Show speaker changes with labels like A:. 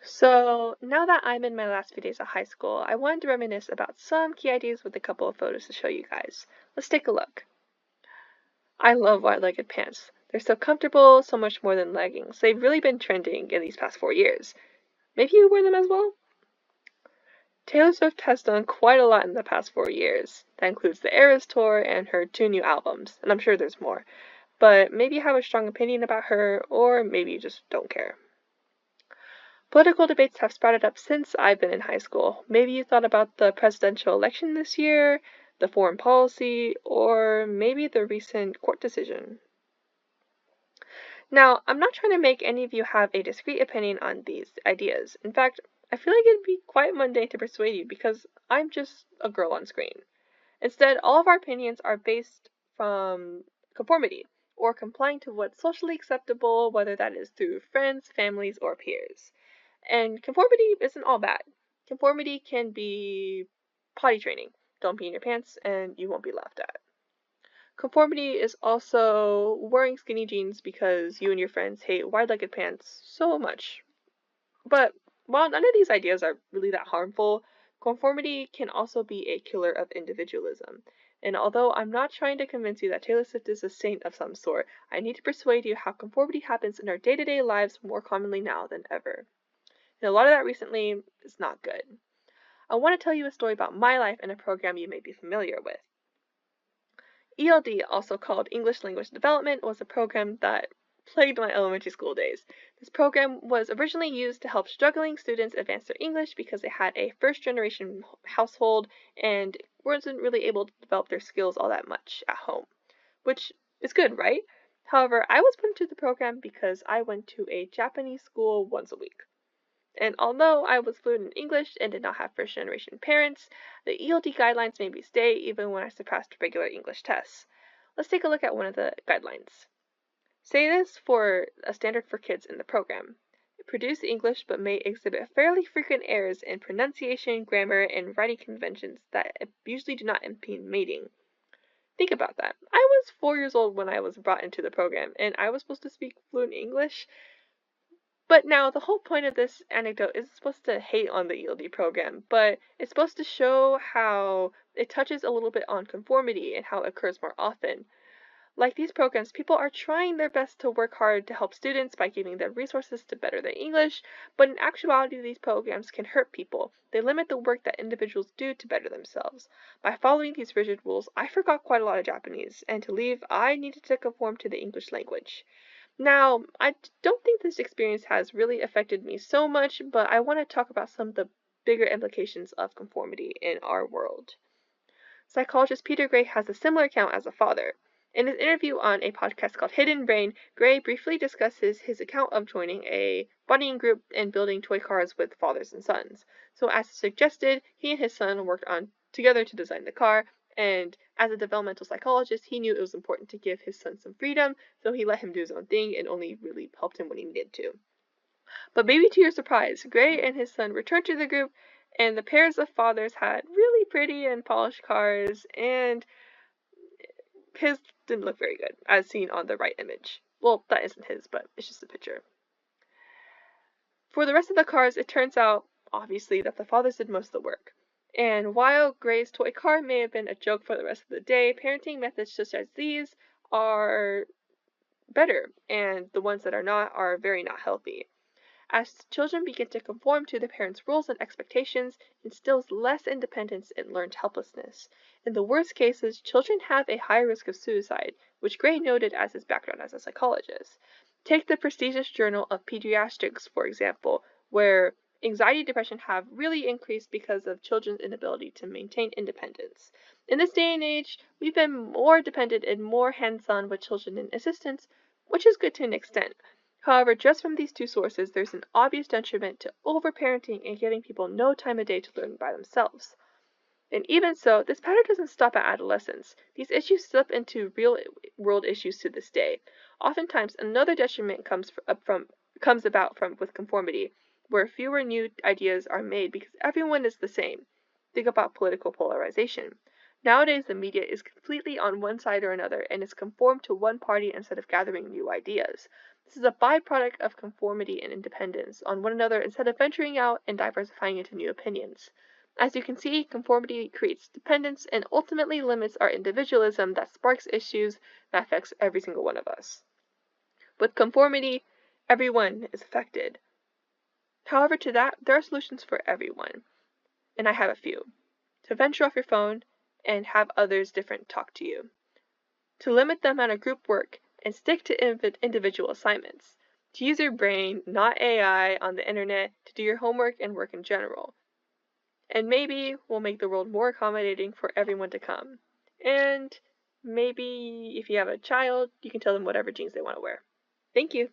A: So, now that I'm in my last few days of high school, I wanted to reminisce about some key ideas with a couple of photos to show you guys. Let's take a look. I love wide-legged pants. They're so comfortable, so much more than leggings. They've really been trending in these past 4 years. Maybe you wear them as well? Taylor Swift has done quite a lot in the past 4 years. That includes the Eras Tour and her two new albums, and I'm sure there's more. But maybe you have a strong opinion about her, or maybe you just don't care. Political debates have sprouted up since I've been in high school. Maybe you thought about the presidential election this year, the foreign policy, or maybe the recent court decision. Now, I'm not trying to make any of you have a discrete opinion on these ideas. In fact, I feel like it'd be quite mundane to persuade you because I'm just a girl on screen. Instead, all of our opinions are based from conformity, or complying to what's socially acceptable, whether that is through friends, families, or peers. And conformity isn't all bad. Conformity can be potty training. Don't pee in your pants and you won't be laughed at. Conformity is also wearing skinny jeans because you and your friends hate wide-legged pants so much. But while none of these ideas are really that harmful, conformity can also be a killer of individualism. And although I'm not trying to convince you that Taylor Swift is a saint of some sort, I need to persuade you how conformity happens in our day-to-day lives more commonly now than ever. And a lot of that recently is not good. I want to tell you a story about my life and a program you may be familiar with. ELD, also called English Language Development, was a program that plagued my elementary school days. This program was originally used to help struggling students advance their English because they had a first-generation household and wasn't really able to develop their skills all that much at home, which is good, right? However, I was put into the program because I went to a Japanese school once a week. And although I was fluent in English and did not have first-generation parents, the ELD guidelines made me stay even when I surpassed regular English tests. Let's take a look at one of the guidelines. Say this for a standard for kids in the program. Produce English but may exhibit fairly frequent errors in pronunciation, grammar, and writing conventions that usually do not impede mating. Think about that. I was 4 years old when I was brought into the program, and I was supposed to speak fluent English. But now, the whole point of this anecdote isn't supposed to hate on the ELD program, but it's supposed to show how it touches a little bit on conformity and how it occurs more often. Like these programs, people are trying their best to work hard to help students by giving them resources to better their English, but in actuality, these programs can hurt people. They limit the work that individuals do to better themselves. By following these rigid rules, I forgot quite a lot of Japanese, and to leave, I needed to conform to the English language. Now, I don't think this experience has really affected me so much, but I want to talk about some of the bigger implications of conformity in our world. Psychologist Peter Gray has a similar account as a father. In his interview on a podcast called Hidden Brain, Gray briefly discusses his account of joining a buddying group and building toy cars with fathers and sons. So as suggested, he and his son worked on together to design the car, and as a developmental psychologist, he knew it was important to give his son some freedom, so he let him do his own thing and only really helped him when he needed to. But maybe to your surprise, Gray and his son returned to the group, and the pairs of fathers had really pretty and polished cars, and his didn't look very good, as seen on the right image. Well, that isn't his, but it's just a picture. For the rest of the cars, it turns out, obviously, that the fathers did most of the work. And while Gray's toy car may have been a joke for the rest of the day, parenting methods such as these are better, and the ones that are not are very not healthy. As children begin to conform to their parents' rules and expectations, it instills less independence and learned helplessness. In the worst cases, children have a higher risk of suicide, which Gray noted as his background as a psychologist. Take the prestigious Journal of Pediatrics, for example, where anxiety and depression have really increased because of children's inability to maintain independence. In this day and age, we've been more dependent and more hands-on with children and assistants, which is good to an extent. However, just from these two sources, there's an obvious detriment to overparenting and giving people no time of day to learn by themselves. And even so, this pattern doesn't stop at adolescence. These issues slip into real-world issues to this day. Oftentimes, another detriment comes about with conformity, where fewer new ideas are made because everyone is the same. Think about political polarization. Nowadays, the media is completely on one side or another and is conformed to one party instead of gathering new ideas. This is a byproduct of conformity and independence on one another instead of venturing out and diversifying into new opinions. As you can see, conformity creates dependence and ultimately limits our individualism that sparks issues that affects every single one of us. With conformity, everyone is affected. However, to that, there are solutions for everyone, and I have a few. To venture off your phone and have others different talk to you. To limit the amount of group work and stick to individual assignments. To use your brain, not AI, on the internet to do your homework and work in general. And maybe we'll make the world more accommodating for everyone to come. And maybe if you have a child, you can tell them whatever jeans they want to wear. Thank you.